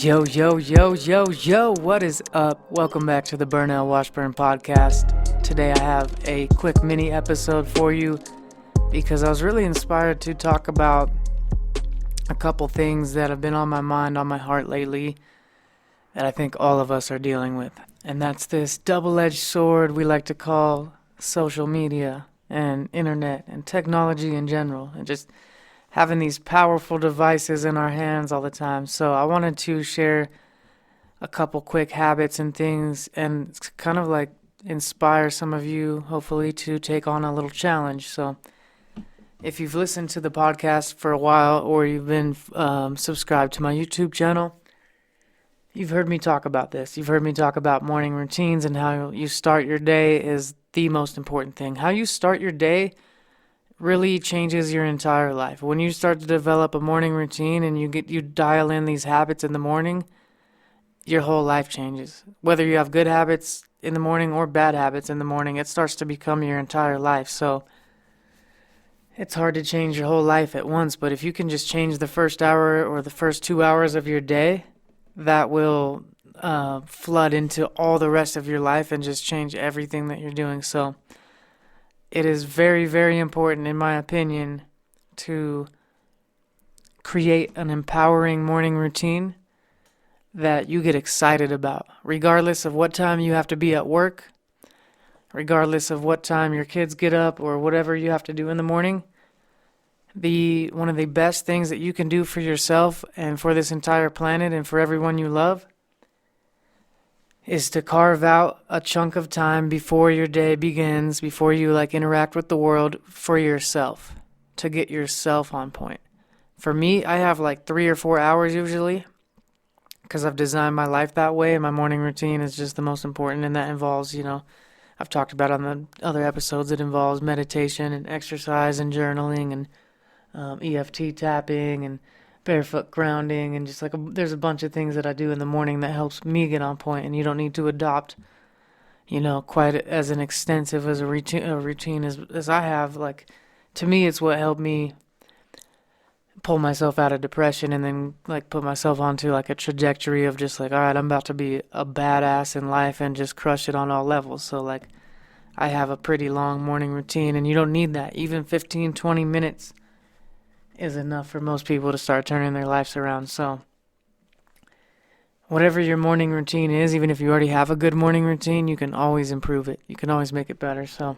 Yo, yo, yo, yo, yo, what is up? Welcome back to the Burnout Washburn podcast. Today I have a quick mini episode for you because I was really inspired to talk about a couple things that have been on my mind, on my heart lately that I think all of us are dealing with. And that's this double-edged sword we like to call social media and internet and technology in general, and just having these powerful devices in our hands all the time. So I wanted to share a couple quick habits and things and kind of like inspire some of you, hopefully, to take on a little challenge. So if you've listened to the podcast for a while or you've been subscribed to my YouTube channel, you've heard me talk about this. You've heard me talk about morning routines and how you start your day is the most important thing. How you start your day really changes your entire life. When you start to develop a morning routine and you dial in these habits in the morning, your whole life changes. Whether you have good habits in the morning or bad habits in the morning, it starts to become your entire life. So it's hard to change your whole life at once, but if you can just change the first hour or the first 2 hours of your day, that will flood into all the rest of your life and just change everything that you're doing. So it is very, very important, in my opinion, to create an empowering morning routine that you get excited about, regardless of what time you have to be at work, regardless of what time your kids get up or whatever you have to do in the morning. One of the best things that you can do for yourself and for this entire planet and for everyone you love is to carve out a chunk of time before your day begins, before you interact with the world, for yourself, to get yourself on point. For me, I have 3 or 4 hours usually because I've designed my life that way, and my morning routine is just the most important, and that involves, I've talked about on the other episodes, it involves meditation and exercise and journaling and EFT tapping and barefoot grounding, and just there's a bunch of things that I do in the morning that helps me get on point, and you don't need to adopt, quite as an extensive as a routine as I have. To me, it's what helped me pull myself out of depression and then put myself onto a trajectory of just all right, I'm about to be a badass in life and just crush it on all levels. So I have a pretty long morning routine, and you don't need that. Even 15-20 minutes is enough for most people to start turning their lives around. So whatever your morning routine is, even if you already have a good morning routine, you can always improve it. You can always make it better. So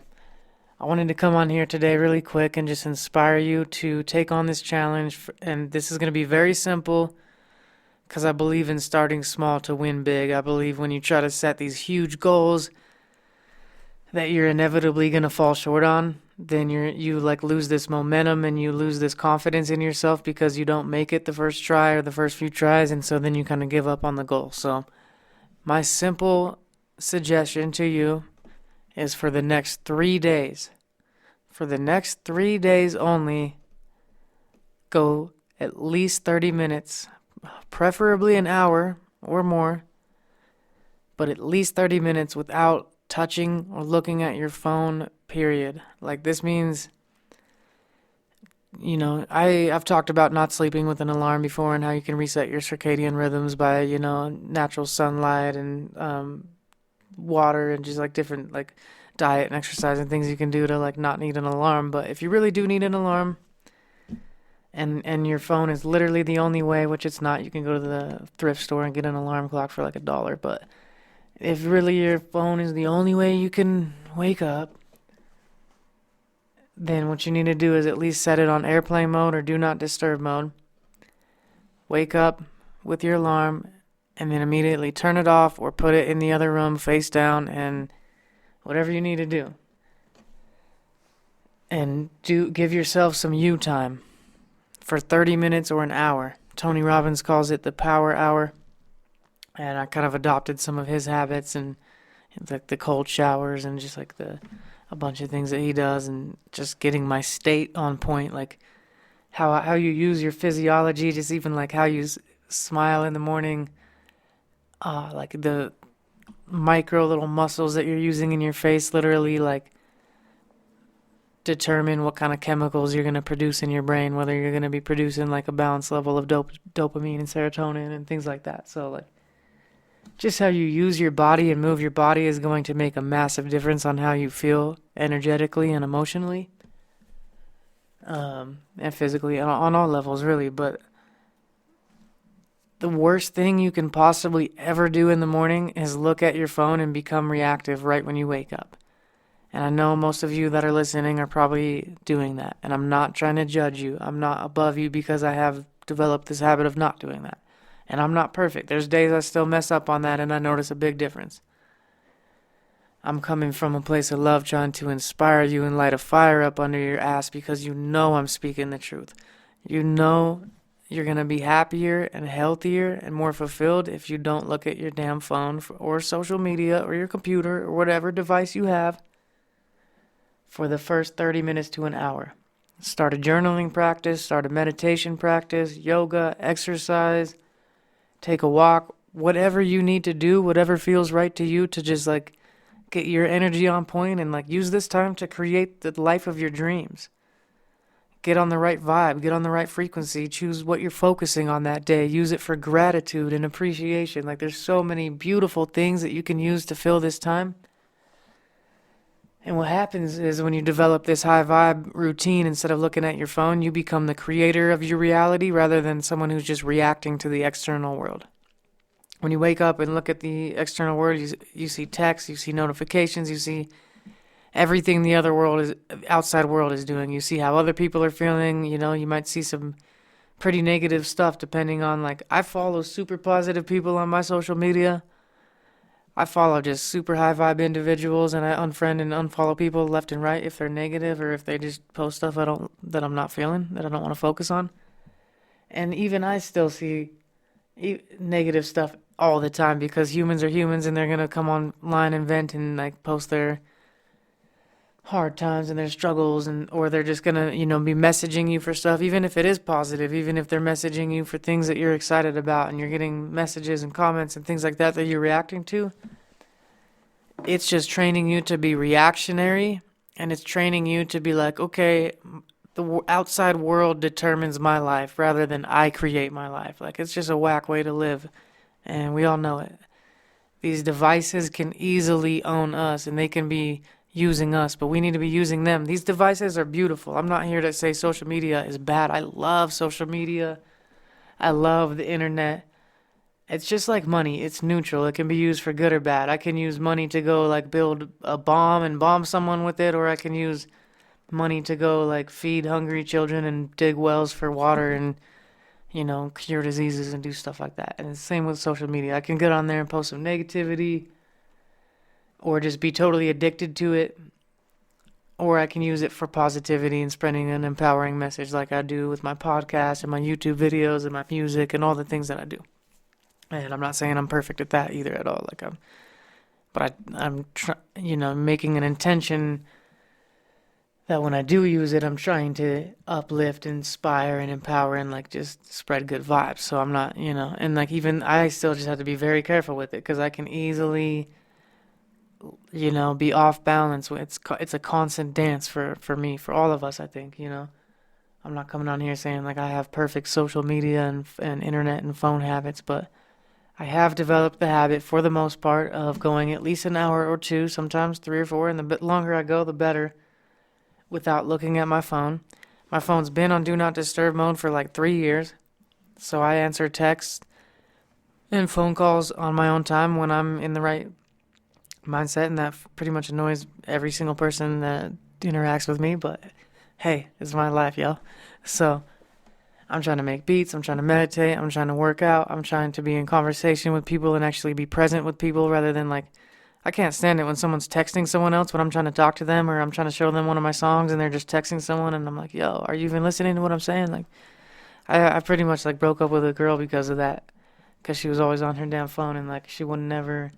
I wanted to come on here today really quick and just inspire you to take on this challenge. And this is going to be very simple because I believe in starting small to win big. I believe when you try to set these huge goals that you're inevitably going to fall short on, then you lose this momentum and you lose this confidence in yourself because you don't make it the first try or the first few tries, and so then you kind of give up on the goal. So my simple suggestion to you is for the next 3 days, only, go at least 30 minutes, preferably an hour or more, but at least 30 minutes without touching or looking at your phone, period. This means, I've talked about not sleeping with an alarm before and how you can reset your circadian rhythms by, natural sunlight and water and just different diet and exercise and things you can do to not need an alarm. But if you really do need an alarm and your phone is literally the only way, which it's not, you can go to the thrift store and get an alarm clock for $1. But if really your phone is the only way you can wake up, then what you need to do is at least set it on airplane mode or do not disturb mode. Wake up with your alarm and then immediately turn it off or put it in the other room face down, and whatever you need to do. And give yourself some you time for 30 minutes or an hour. Tony Robbins calls it the power hour. And I kind of adopted some of his habits and the cold showers and just a bunch of things that he does, and just getting my state on point, how you use your physiology, just even how you smile in the morning, the micro little muscles that you're using in your face, literally determine what kind of chemicals you're going to produce in your brain, whether you're going to be producing like a balanced level of dopamine and serotonin and things like that. So like just how you use your body and move your body is going to make a massive difference on how you feel energetically and emotionally, and physically on all levels really. But the worst thing you can possibly ever do in the morning is look at your phone and become reactive right when you wake up. And I know most of you that are listening are probably doing that. And I'm not trying to judge you. I'm not above you because I have developed this habit of not doing that. And I'm not perfect. There's days I still mess up on that and I notice a big difference. I'm coming from a place of love, trying to inspire you and light a fire up under your ass because you know I'm speaking the truth. You know you're going to be happier and healthier and more fulfilled if you don't look at your damn phone or social media or your computer or whatever device you have for the first 30 minutes to an hour. Start a journaling practice, start a meditation practice, yoga, exercise, take a walk, whatever you need to do, whatever feels right to you to just like get your energy on point and like use this time to create the life of your dreams. Get on the right vibe, get on the right frequency, choose what you're focusing on that day, use it for gratitude and appreciation. Like there's so many beautiful things that you can use to fill this time. And what happens is when you develop this high vibe routine, instead of looking at your phone, you become the creator of your reality rather than someone who's just reacting to the external world. When you wake up and look at the external world, you see text, you see notifications, you see everything the outside world is doing. You see how other people are feeling. You know, you might see some pretty negative stuff depending on, like, I follow super positive people on my social media. I follow just super high vibe individuals, and I unfriend and unfollow people left and right if they're negative or if they just post stuff that I'm not feeling, that I don't want to focus on. And even I still see negative stuff all the time because humans are humans and they're going to come online and vent and like post their hard times and their struggles, and or they're just gonna be messaging you for stuff, even if it is positive, even if they're messaging you for things that you're excited about and you're getting messages and comments and things like that you're reacting to. It's just training you to be reactionary, and it's training you to be like, okay, the outside world determines my life rather than I create my life. Like, it's just a whack way to live, and we all know it. These devices can easily own us and they can be using us, but we need to be using them. These devices are beautiful. I'm not here to say social media is bad. I love social media. I love the internet. It's just like money. It's neutral. It can be used for good or bad. I can use money to go like build a bomb and bomb someone with it, or I can use money to go like feed hungry children and dig wells for water and cure diseases and do stuff like that. And it's the same with social media. I can get on there and post some negativity, or just be totally addicted to it, or I can use it for positivity and spreading an empowering message like I do with my podcast and my YouTube videos and my music and all the things that I do. And I'm not saying I'm perfect at that either at all. I'm making an intention that when I do use it, I'm trying to uplift, inspire, and empower, and like just spread good vibes. So I'm not, and like even I still just have to be very careful with it because I can easily be off balance. It's a constant dance for me, for all of us, I think. I'm not coming on here saying like I have perfect social media and internet and phone habits, but I have developed the habit for the most part of going at least an hour or two, sometimes 3 or 4, and the bit longer I go, the better, without looking at my phone. My phone's been on Do Not Disturb mode for like 3 years, so I answer texts and phone calls on my own time when I'm in the right mindset, and that pretty much annoys every single person that interacts with me, but hey, it's my life, yo. So I'm trying to make beats, I'm trying to meditate, I'm trying to work out, I'm trying to be in conversation with people and actually be present with people rather than like, I can't stand it when someone's texting someone else when I'm trying to talk to them, or I'm trying to show them one of my songs and they're just texting someone and I'm like, yo, are you even listening to what I'm saying? Like, I pretty much like broke up with a girl because of that, because she was always on her damn phone and like she would never,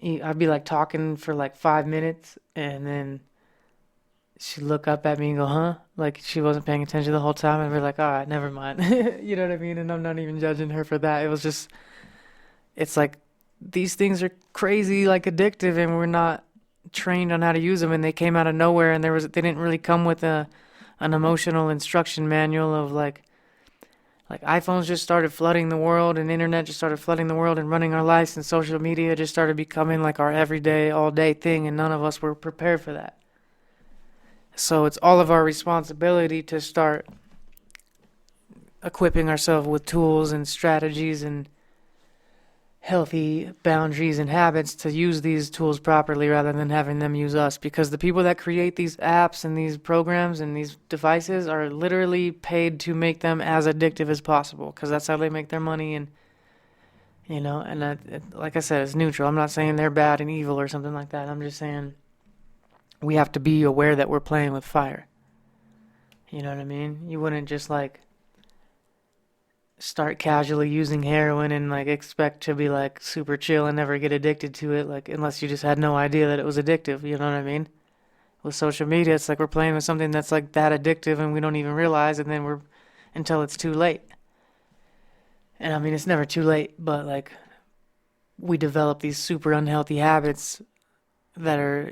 I'd be like talking for like 5 minutes and then she'd look up at me and go, huh? Like she wasn't paying attention the whole time, and we're like, all right, never mind. You know what I mean? And I'm not even judging her for that. It was just, it's like, these things are crazy, like addictive, and we're not trained on how to use them, and they came out of nowhere, and they didn't really come with an emotional instruction manual of like iPhones just started flooding the world, and internet just started flooding the world and running our lives, and social media just started becoming like our everyday, all day thing, and none of us were prepared for that. So it's all of our responsibility to start equipping ourselves with tools and strategies and healthy boundaries and habits to use these tools properly rather than having them use us, because the people that create these apps and these programs and these devices are literally paid to make them as addictive as possible, because that's how they make their money. And like I said, it's neutral. I'm not saying they're bad and evil or something like that. I'm just saying we have to be aware that we're playing with fire. You know what I mean? You wouldn't just like start casually using heroin and like expect to be like super chill and never get addicted to it, like unless you just had no idea that it was addictive. You know what I mean? With social media, it's like we're playing with something that's like that addictive and we don't even realize, and then we're until it's too late. And I mean, it's never too late, but like we develop these super unhealthy habits that are,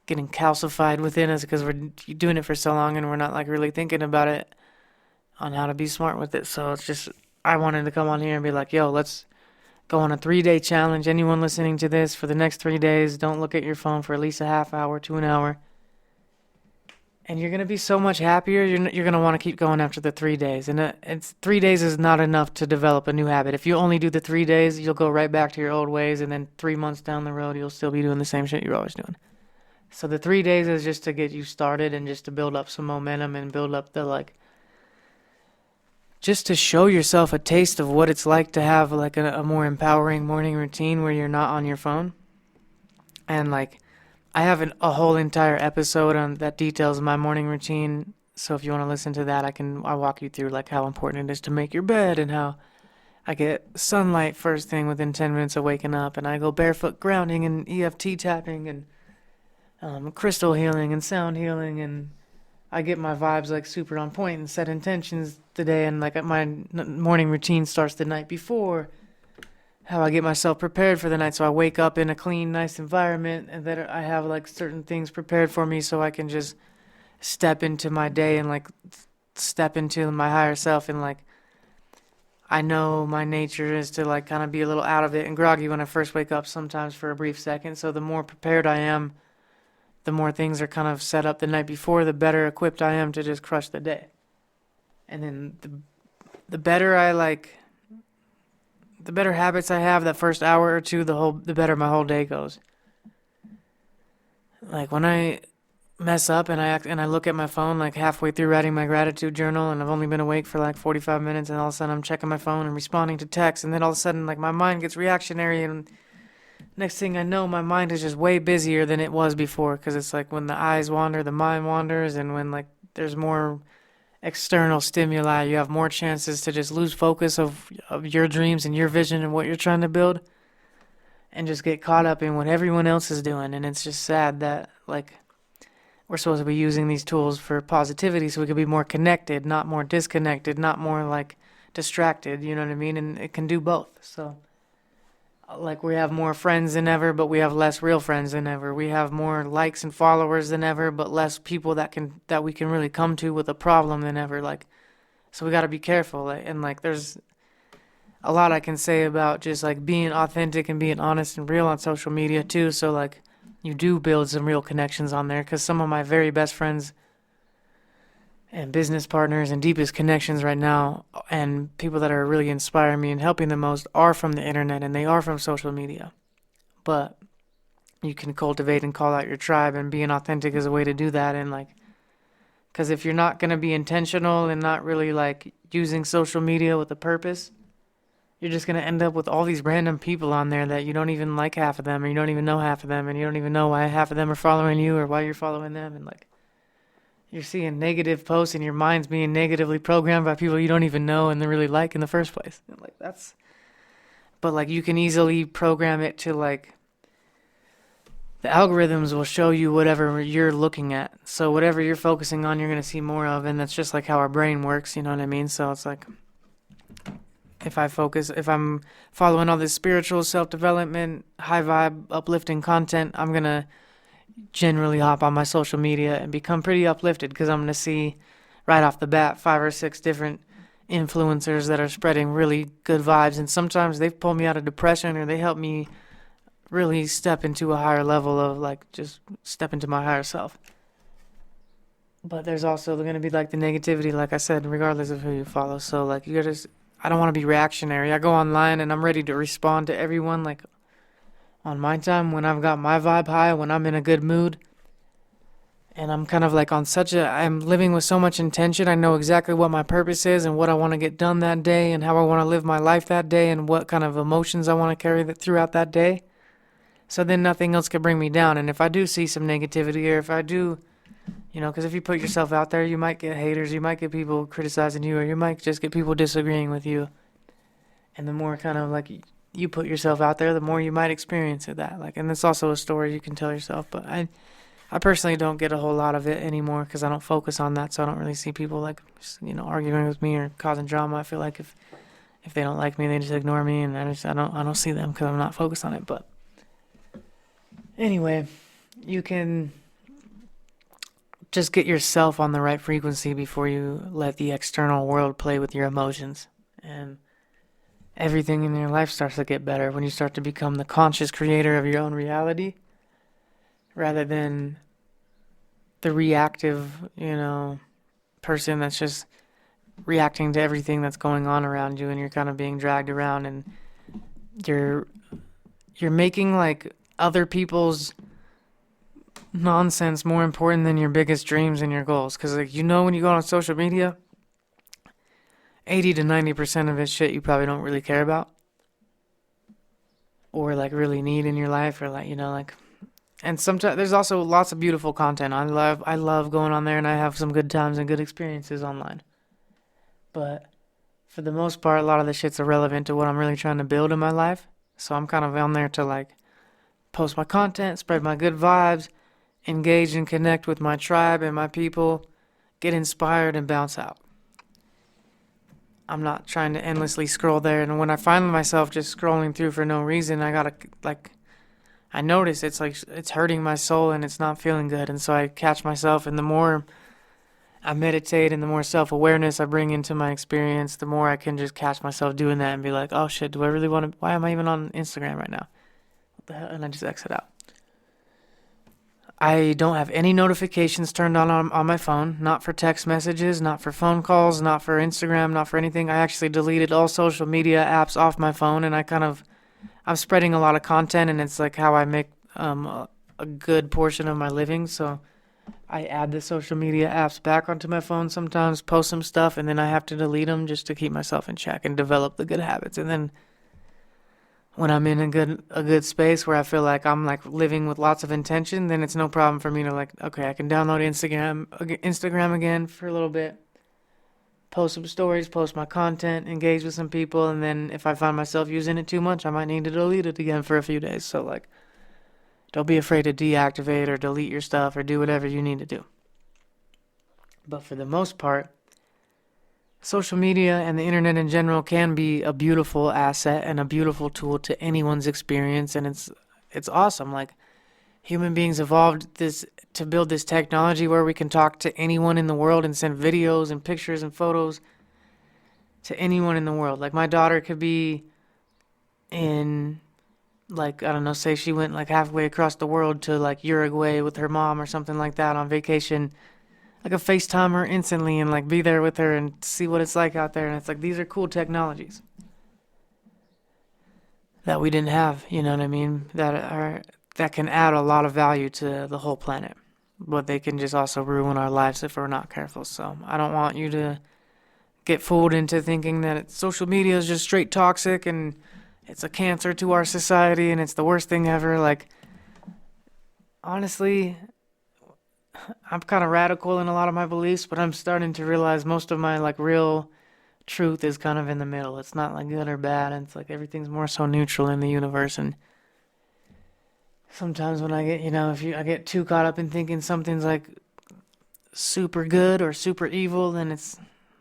getting calcified within us because we're doing it for so long and we're not like really thinking about it on how to be smart with it. So it's just, I wanted to come on here and be like, yo, let's go on a 3-day challenge. Anyone listening to this, for the next 3 days, don't look at your phone for at least a half hour to an hour. And you're going to be so much happier. You're going to want to keep going after the 3 days. And 3 days is not enough to develop a new habit. If you only do the 3 days, you'll go right back to your old ways. And then 3 months down the road, you'll still be doing the same shit you're always doing. So the 3 days is just to get you started and just to build up some momentum and build up the just to show yourself a taste of what it's like to have like a more empowering morning routine where you're not on your phone. And like I have a whole entire episode on that details my morning routine. So if you want to listen to that, I'll walk you through like how important it is to make your bed and how I get sunlight first thing within 10 minutes of waking up, and I go barefoot grounding and EFT tapping and crystal healing and sound healing, and I get my vibes like super on point and set intentions today, and like my morning routine starts the night before. How I get myself prepared for the night, so I wake up in a clean, nice environment, and that I have like certain things prepared for me, so I can just step into my day and like step into my higher self. And like I know my nature is to like kind of be a little out of it and groggy when I first wake up, sometimes for a brief second. So the more prepared I am, the more things are kind of set up the night before, the better equipped I am to just crush the day. And then the better the better habits I have that first hour or two, the better my whole day goes. Like when I mess up and I look at my phone like halfway through writing my gratitude journal, and I've only been awake for like 45 minutes, and all of a sudden I'm checking my phone and responding to texts, and then all of a sudden like my mind gets reactionary, and next thing I know, my mind is just way busier than it was before, because it's like when the eyes wander, the mind wanders, and when like there's more external stimuli, you have more chances to just lose focus of your dreams and your vision and what you're trying to build, and just get caught up in what everyone else is doing. And it's just sad that like we're supposed to be using these tools for positivity so we could be more connected, not more disconnected, not more like distracted, you know what I mean? And it can do both. So like we have more friends than ever, but we have less real friends than ever. We have more likes and followers than ever, but less people that we can really come to with a problem than ever. Like, so we got to be careful. Like, and like there's a lot I can say about just like being authentic and being honest and real on social media too. So like you do build some real connections on there, because some of my very best friends and business partners and deepest connections right now, and people that are really inspiring me and helping the most, are from the internet, and they are from social media. But you can cultivate and call out your tribe, and being authentic is a way to do that. And like, because if you're not going to be intentional and not really like using social media with a purpose, you're just going to end up with all these random people on there that you don't even like half of them, or you don't even know half of them, and you don't even know why half of them are following you or why you're following them. And like, you're seeing negative posts and your mind's being negatively programmed by people you don't even know and they really like in the first place. And like but like you can easily program it to like, the algorithms will show you whatever you're looking at. So whatever you're focusing on, you're going to see more of. And that's just like how our brain works, you know what I mean? So it's like, if I'm following all this spiritual self-development, high vibe, uplifting content, I'm going to generally hop on my social media and become pretty uplifted because I'm going to see right off the bat 5 or 6 different influencers that are spreading really good vibes. And sometimes they've pulled me out of depression or they help me really step into a higher level of like just step into my higher self. But there's also going to be like the negativity, like I said, regardless of who you follow. So like I don't want to be reactionary. I go online and I'm ready to respond to everyone like on my time when I've got my vibe high, when I'm in a good mood. And I'm kind of like I'm living with so much intention. I know exactly what my purpose is and what I want to get done that day and how I want to live my life that day and what kind of emotions I want to carry throughout that day. So then nothing else can bring me down. And if I do see some negativity or if I do, because if you put yourself out there, you might get haters, you might get people criticizing you, or you might just get people disagreeing with you. And the more kind of like you put yourself out there, the more you might experience that. Like, and it's also a story you can tell yourself. But I personally don't get a whole lot of it anymore because I don't focus on that. So I don't really see people like, arguing with me or causing drama. I feel like if they don't like me, they just ignore me, and I don't see them because I'm not focused on it. But anyway, you can just get yourself on the right frequency before you let the external world play with your emotions. And everything in your life starts to get better when you start to become the conscious creator of your own reality rather than the reactive, person that's just reacting to everything that's going on around you, and you're kind of being dragged around, and you're making like other people's nonsense more important than your biggest dreams and your goals. Because like when you go on social media, 80 to 90% of it's shit you probably don't really care about or like really need in your life, or like and sometimes there's also lots of beautiful content. I love going on there, and I have some good times and good experiences online. But for the most part, a lot of the shit's irrelevant to what I'm really trying to build in my life. So I'm kind of on there to like post my content, spread my good vibes, engage and connect with my tribe and my people, get inspired and bounce out. I'm not trying to endlessly scroll there, and when I find myself just scrolling through for no reason, I notice it's like it's hurting my soul and it's not feeling good, and so I catch myself, and the more I meditate and the more self-awareness I bring into my experience, the more I can just catch myself doing that and be like, oh shit, do I really want to, why am I even on Instagram right now? What the hell? And I just exit out. I don't have any notifications turned on my phone, not for text messages, not for phone calls, not for Instagram, not for anything. I actually deleted all social media apps off my phone, and I'm spreading a lot of content, and it's like how I make a good portion of my living. So I add the social media apps back onto my phone sometimes, post some stuff, and then I have to delete them just to keep myself in check and develop the good habits. And then when I'm in a good space where I feel like I'm like living with lots of intention, then it's no problem for me to like, okay, I can download Instagram again for a little bit, post some stories, post my content, engage with some people, and then if I find myself using it too much, I might need to delete it again for a few days. So like, don't be afraid to deactivate or delete your stuff or do whatever you need to do. But for the most part, social media and the internet in general can be a beautiful asset and a beautiful tool to anyone's experience, and it's awesome. Like, human beings evolved this to build this technology where we can talk to anyone in the world and send videos and pictures and photos to anyone in the world. Like, my daughter could be in, like, I don't know, say she went like halfway across the world to like Uruguay with her mom or something like that on vacation. I could FaceTime her instantly and like be there with her and see what it's like out there. And it's like, these are cool technologies that we didn't have, you know what I mean? That can add a lot of value to the whole planet. But they can just also ruin our lives if we're not careful. So I don't want you to get fooled into thinking that social media is just straight toxic and it's a cancer to our society and it's the worst thing ever. Like, honestly, I'm kind of radical in a lot of my beliefs, but I'm starting to realize most of my like real truth is kind of in the middle. It's not like good or bad. It's like everything's more so neutral in the universe. And sometimes when I get, I get too caught up in thinking something's like super good or super evil, then it's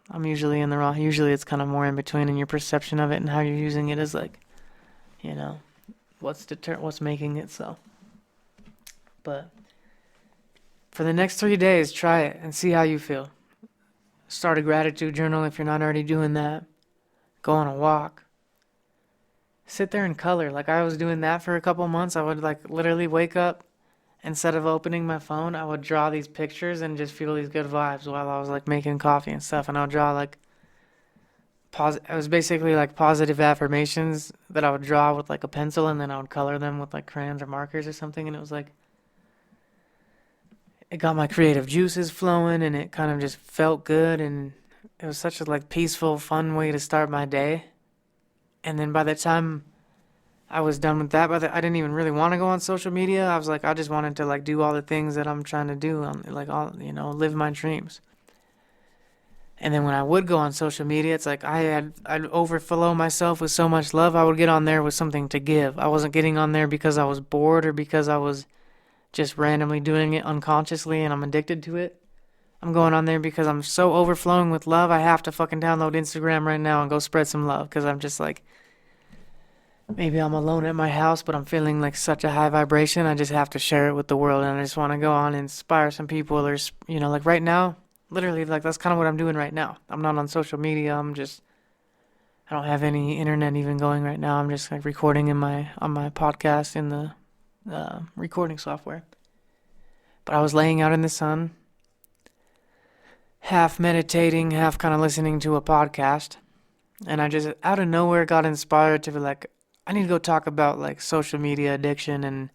I'm usually in the wrong. Usually it's kind of more in between, and your perception of it and how you're using it is like, you know, what's making it so. But for the next 3 days, try it and see how you feel. Start a gratitude journal if you're not already doing that. Go on a walk. Sit there and color. Like I was doing that for a couple months. I would like literally wake up, instead of opening my phone, I would draw these pictures and just feel these good vibes while I was like making coffee and stuff. And I would draw like it was basically like positive affirmations that I would draw with like a pencil, and then I would color them with like crayons or markers or something. And it was like, it got my creative juices flowing, and it kind of just felt good, and it was such a like peaceful, fun way to start my day. And then by the time I was done with that, I didn't even really want to go on social media. I was like, I just wanted to like do all the things that I'm trying to do, like all, live my dreams. And then when I would go on social media, it's like I'd overflow myself with so much love. I would get on there with something to give. I wasn't getting on there because I was bored or because I was just randomly doing it unconsciously and I'm addicted to it. I'm going on there because I'm so overflowing with love. I have to fucking download Instagram right now and go spread some love, because I'm just like, maybe I'm alone at my house, but I'm feeling like such a high vibration. I just have to share it with the world, and I just want to go on and inspire some people. Or, like right now, literally, like that's kind of what I'm doing right now. I'm not on social media. I don't have any internet even going right now. I'm just like recording on my podcast in the recording software. But I was laying out in the sun, half meditating, half kind of listening to a podcast. And I just, out of nowhere, got inspired to be like, I need to go talk about like social media addiction and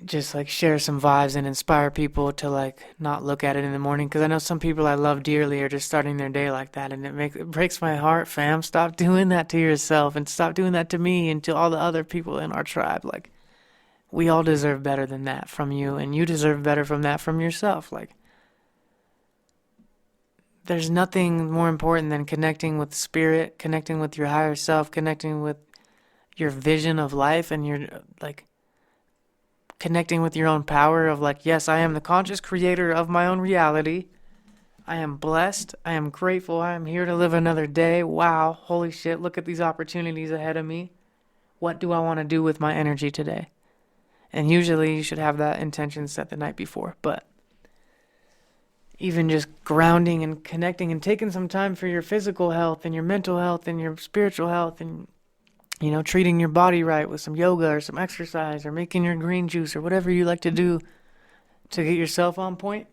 just like share some vibes and inspire people to like not look at it in the morning. Because I know some people I love dearly are just starting their day like that, and it breaks my heart, fam. Stop doing that to yourself, and stop doing that to me and to all the other people in our tribe. Like, we all deserve better than that from you, and you deserve better from that from yourself. Like, there's nothing more important than connecting with spirit, connecting with your higher self, connecting with your vision of life, and your like connecting with your own power of like, yes, I am the conscious creator of my own reality. I am blessed. I am grateful. I am here to live another day. Wow. Holy shit. Look at these opportunities ahead of me. What do I want to do with my energy today? And usually you should have that intention set the night before. But even just grounding and connecting and taking some time for your physical health and your mental health and your spiritual health, and treating your body right with some yoga or some exercise or making your green juice or whatever you like to do to get yourself on point.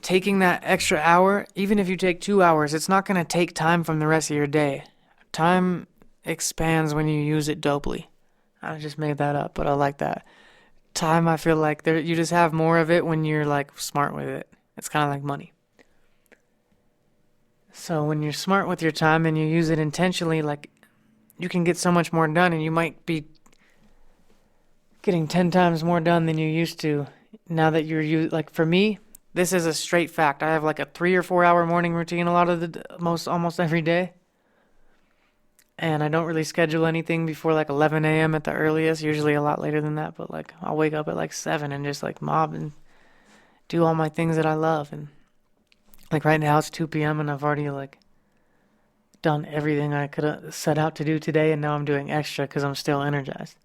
Taking that extra hour, even if you take 2 hours, it's not going to take time from the rest of your day. Time expands when you use it dopely. I just made that up, but I like that. Time, I feel like you just have more of it when you're like smart with it. It's kind of like money. So when you're smart with your time and you use it intentionally, like, you can get so much more done, and you might be getting 10 times more done than you used to now that like, for me, this is a straight fact. I have like a 3 or 4 hour morning routine almost every day. And I don't really schedule anything before like 11 a.m. at the earliest, usually a lot later than that, but like I'll wake up at like 7 and just like mob and do all my things that I love. And like right now it's 2 p.m. and I've already like done everything I could have set out to do today, and now I'm doing extra because I'm still energized.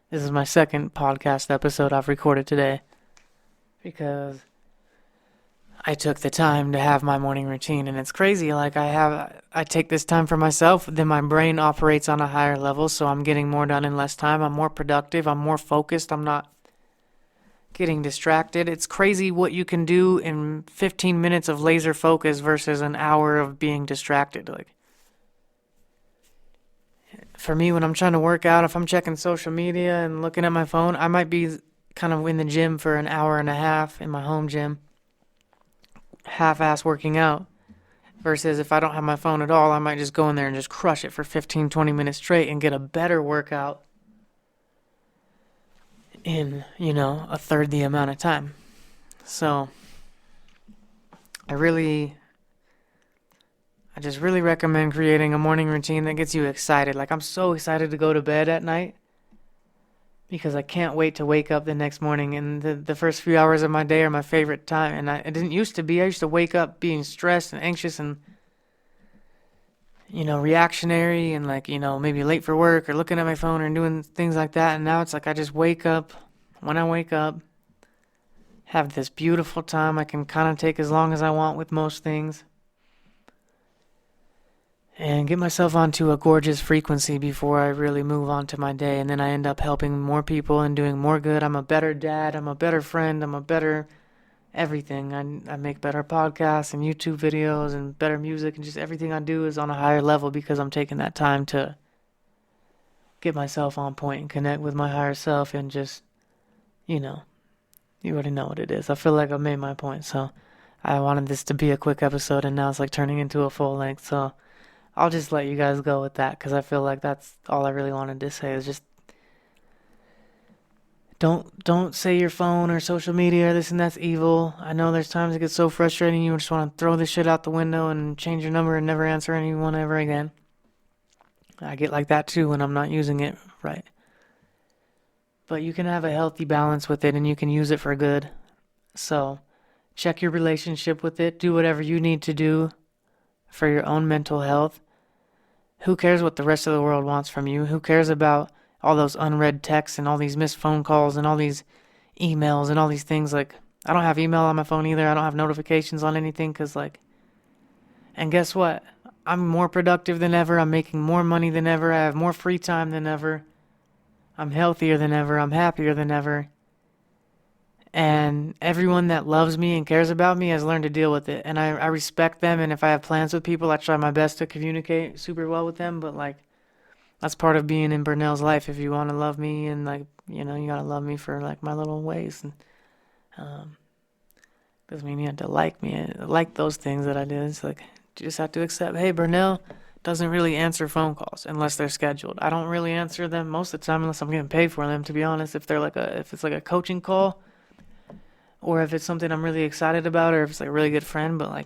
This is my second podcast episode I've recorded today because I took the time to have my morning routine, and it's crazy. Like I take this time for myself, then my brain operates on a higher level, so I'm getting more done in less time. I'm more productive. I'm more focused. I'm not getting distracted. It's crazy what you can do in 15 minutes of laser focus versus an hour of being distracted. Like, for me, when I'm trying to work out, if I'm checking social media and looking at my phone, I might be kind of in the gym for an hour and a half in my home gym, half-ass working out, versus if I don't have my phone at all, I might just go in there and just crush it for 15, 20 minutes straight and get a better workout in, a third the amount of time. So I just really recommend creating a morning routine that gets you excited. Like, I'm so excited to go to bed at night. because I can't wait to wake up the next morning. And the first few hours of my day are my favorite time. And it didn't used to be. I used to wake up being stressed and anxious and, reactionary and like, maybe late for work or looking at my phone or doing things like that. And now it's like I just wake up. When I wake up, have this beautiful time. I can kind of take as long as I want with most things. And get myself onto a gorgeous frequency before I really move on to my day. And then I end up helping more people and doing more good. I'm a better dad. I'm a better friend. I'm a better everything. I make better podcasts and YouTube videos and better music. And just everything I do is on a higher level because I'm taking that time to get myself on point and connect with my higher self. And just, you already know what it is. I feel like I made my point. So I wanted this to be a quick episode. And now it's like turning into a full length. So I'll just let you guys go with that because I feel like that's all I really wanted to say is just don't say your phone or social media or this and that's evil. I know there's times it gets so frustrating you just want to throw this shit out the window and change your number and never answer anyone ever again. I get like that too when I'm not using it right. But you can have a healthy balance with it and you can use it for good. So check your relationship with it. Do whatever you need to do for your own mental health. Who cares what the rest of the world wants from you? Who cares about all those unread texts and all these missed phone calls and all these emails and all these things? Like, I don't have email on my phone either. I don't have notifications on anything and guess what? I'm more productive than ever. I'm making more money than ever. I have more free time than ever. I'm healthier than ever. I'm happier than ever. And everyone that loves me and cares about me has learned to deal with it. And I respect them. And if I have plans with people, I try my best to communicate super well with them. But that's part of being in Burnell's life. If you want to love me and you got to love me for my little ways. And doesn't mean you have to like me. I like those things that I do. It's like, you just have to accept, hey, Burnell doesn't really answer phone calls unless they're scheduled. I don't really answer them most of the time unless I'm getting paid for them, to be honest. If it's like a coaching call, or if it's something I'm really excited about, or if it's a really good friend, but I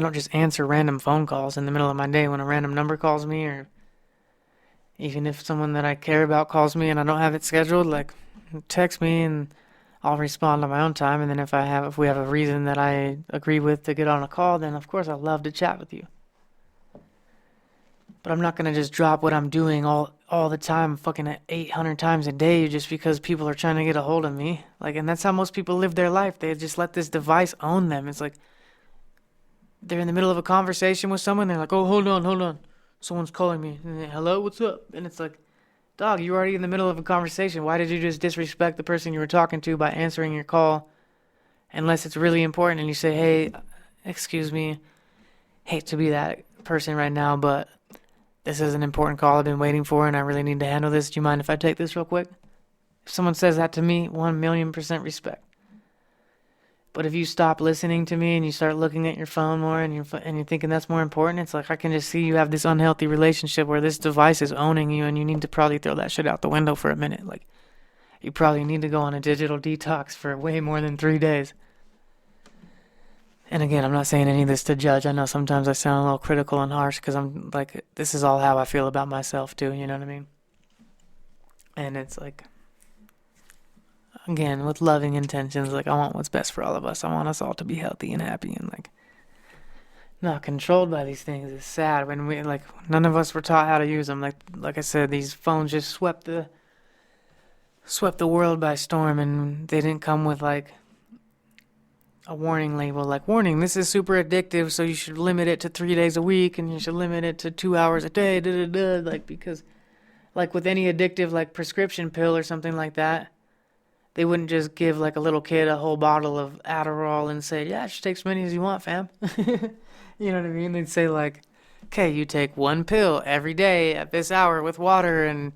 don't just answer random phone calls in the middle of my day when a random number calls me, or even if someone that I care about calls me and I don't have it scheduled, text me and I'll respond on my own time. And then if we have a reason that I agree with to get on a call, then of course I'd love to chat with you. But I'm not going to just drop what I'm doing all the time, fucking 800 times a day just because people are trying to get a hold of me. And that's how most people live their life. They just let this device own them. It's like they're in the middle of a conversation with someone. They're like, oh, hold on. Someone's calling me. Hello, what's up? And it's like, dog, you're already in the middle of a conversation. Why did you just disrespect the person you were talking to by answering your call? Unless it's really important and you say, hey, excuse me, hate to be that person right now, but this is an important call I've been waiting for and I really need to handle this. Do you mind if I take this real quick? If someone says that to me, 1,000,000% respect. But if you stop listening to me and you start looking at your phone more and you're thinking that's more important, it's like I can just see you have this unhealthy relationship where this device is owning you and you need to probably throw that shit out the window for a minute. You probably need to go on a digital detox for way more than 3 days. And again, I'm not saying any of this to judge. I know sometimes I sound a little critical and harsh because I'm this is all how I feel about myself too, you know what I mean? And it's again, with loving intentions, I want what's best for all of us. I want us all to be healthy and happy and not controlled by these things. It's sad when we, none of us were taught how to use them. Like I said, these phones just swept the world by storm, and they didn't come with a warning label, warning, this is super addictive, so you should limit it to 3 days a week, and you should limit it to 2 hours a day, because, with any addictive, prescription pill or something like that, they wouldn't just give, a little kid a whole bottle of Adderall and say, yeah, just take as many as you want, fam. You know what I mean? They'd say, okay, you take one pill every day at this hour with water, and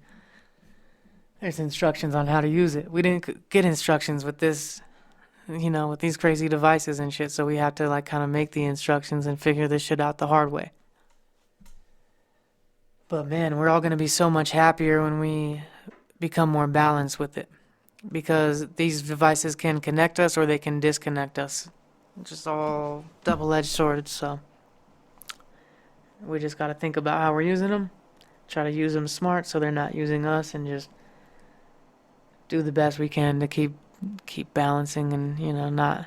there's instructions on how to use it. We didn't get instructions with this, with these crazy devices and shit, so we had to kind of make the instructions and figure this shit out the hard way. But man, we're all going to be so much happier when we become more balanced with it, because these devices can connect us or they can disconnect us. Just all double-edged swords, so we just got to think about how we're using them, try to use them smart so they're not using us, and just do the best we can to keep balancing and, not,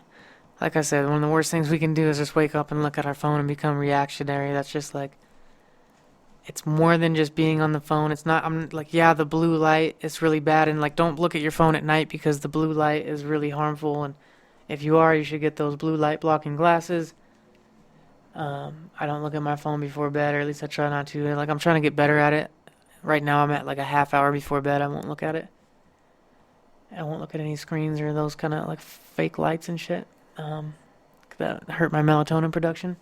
like I said, one of the worst things we can do is just wake up and look at our phone and become reactionary. That's just like, it's more than just being on the phone. It's not, I'm like, yeah, the blue light is really bad, and like, don't look at your phone at night because the blue light is really harmful, and if you are, you should get those blue light blocking glasses. I don't look at my phone before bed, or at least I try not to. Like, I'm trying to get better at it. Right now I'm at like a half hour before bed. I won't look at it. I won't look at any screens or those kind of like fake lights and shit. That hurt my melatonin production.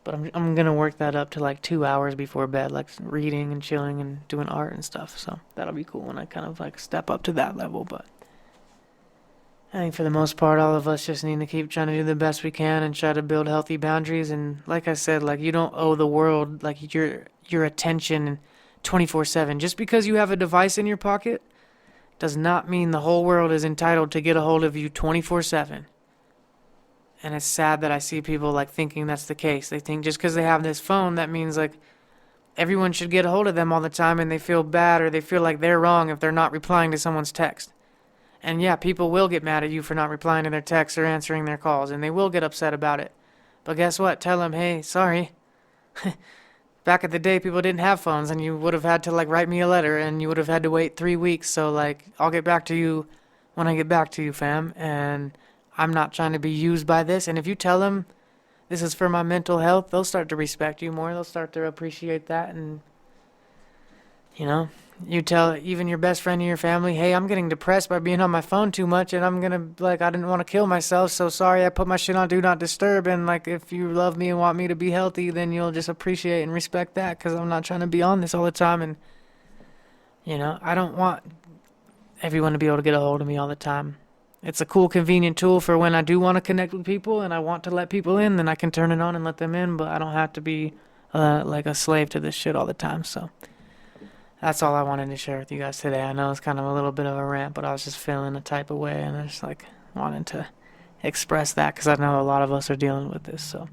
But I'm gonna work that up to like 2 hours before bed, like reading and chilling and doing art and stuff. So that'll be cool when I kind of like step up to that level. But I think for the most part, all of us just need to keep trying to do the best we can and try to build healthy boundaries. And like I said, like, you don't owe the world like your attention 24/7. Just because you have a device in your pocket does not mean the whole world is entitled to get a hold of you 24/7. And it's sad that I see people like thinking that's the case. They think just because they have this phone, that means like everyone should get a hold of them all the time, and they feel bad or they feel like they're wrong if they're not replying to someone's text. And yeah, people will get mad at you for not replying to their texts or answering their calls, and they will get upset about it. But guess what? Tell them, hey, sorry. Back in the day, people didn't have phones, and you would have had to like write me a letter, and you would have had to wait 3 weeks. So like, I'll get back to you when I get back to you, fam. And I'm not trying to be used by this. And if you tell them this is for my mental health, they'll start to respect you more. They'll start to appreciate that. And, you tell even your best friend in your family, hey, I'm getting depressed by being on my phone too much, and I'm going to, like, I didn't want to kill myself, so sorry, I put my shit on Do Not Disturb. And, like, if you love me and want me to be healthy, then you'll just appreciate and respect that, because I'm not trying to be on this all the time. And, I don't want everyone to be able to get a hold of me all the time. It's a cool, convenient tool for when I do want to connect with people and I want to let people in, then I can turn it on and let them in, but I don't have to be like a slave to this shit all the time. So that's all I wanted to share with you guys today. I know it's kind of a little bit of a rant, but I was just feeling a type of way, and I just like wanted to express that because I know a lot of us are dealing with this. So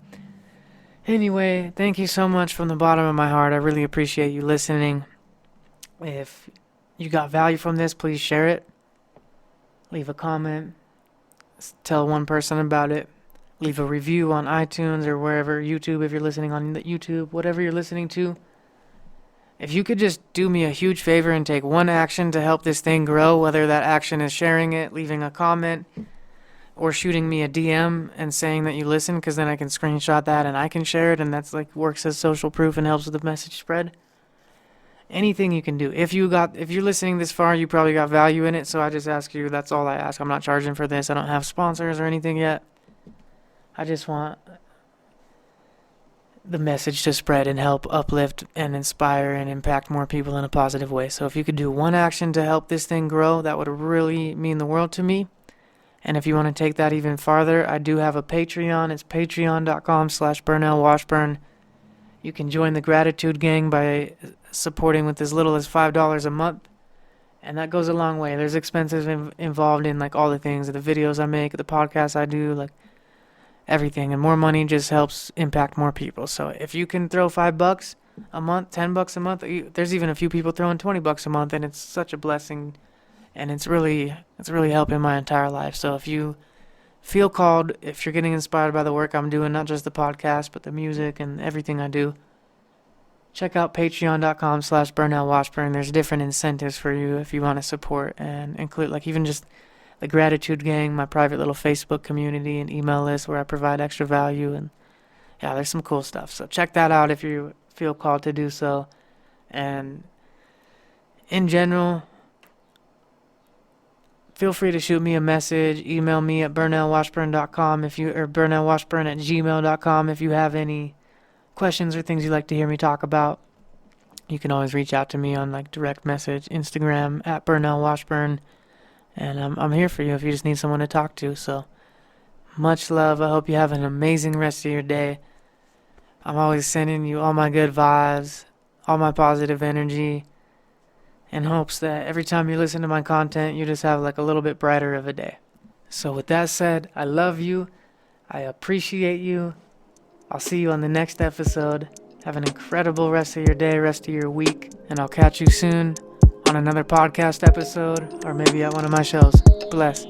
anyway, thank you so much from the bottom of my heart. I really appreciate you listening. If you got value from this, please share it. Leave a comment. Tell one person about it. Leave a review on iTunes or wherever, YouTube, if you're listening on YouTube, whatever you're listening to. If you could just do me a huge favor and take one action to help this thing grow, whether that action is sharing it, leaving a comment, or shooting me a DM and saying that you listen, because then I can screenshot that and I can share it, and that's like works as social proof and helps with the message spread. Anything you can do. If you're listening this far, you probably got value in it, so I just ask you, that's all I ask. I'm not charging for this. I don't have sponsors or anything yet. I just want the message to spread and help uplift and inspire and impact more people in a positive way. So if you could do one action to help this thing grow, that would really mean the world to me. And if you want to take that even farther, I do have a Patreon. It's patreon.com/BurnellWashburn. You can join the gratitude gang by supporting with as little as $5 a month. And that goes a long way. There's expenses involved in like all the things, the videos I make, the podcasts I do, like everything. And more money just helps impact more people. So if you can throw $5 a month, $10 a month, there's even a few people throwing $20 a month, and it's such a blessing. And it's really helping my entire life. So if you feel called, if you're getting inspired by the work I'm doing, not just the podcast, but the music and everything I do, check out patreon.com/BurnellWashburn. There's different incentives for you if you want to support, and include like even just the gratitude gang, my private little Facebook community and email list where I provide extra value. And yeah, there's some cool stuff. So check that out if you feel called to do so. And in general, feel free to shoot me a message, email me at burnellwashburn.com or burnellwashburn@gmail.com if you have any questions or things you'd like to hear me talk about. You can always reach out to me on like direct message, Instagram at burnellwashburn, and I'm here for you if you just need someone to talk to. So much love. I hope you have an amazing rest of your day. I'm always sending you all my good vibes, all my positive energy, in hopes that every time you listen to my content, you just have like a little bit brighter of a day. So with that said, I love you. I appreciate you. I'll see you on the next episode. Have an incredible rest of your day, rest of your week, and I'll catch you soon on another podcast episode or maybe at one of my shows. Bless.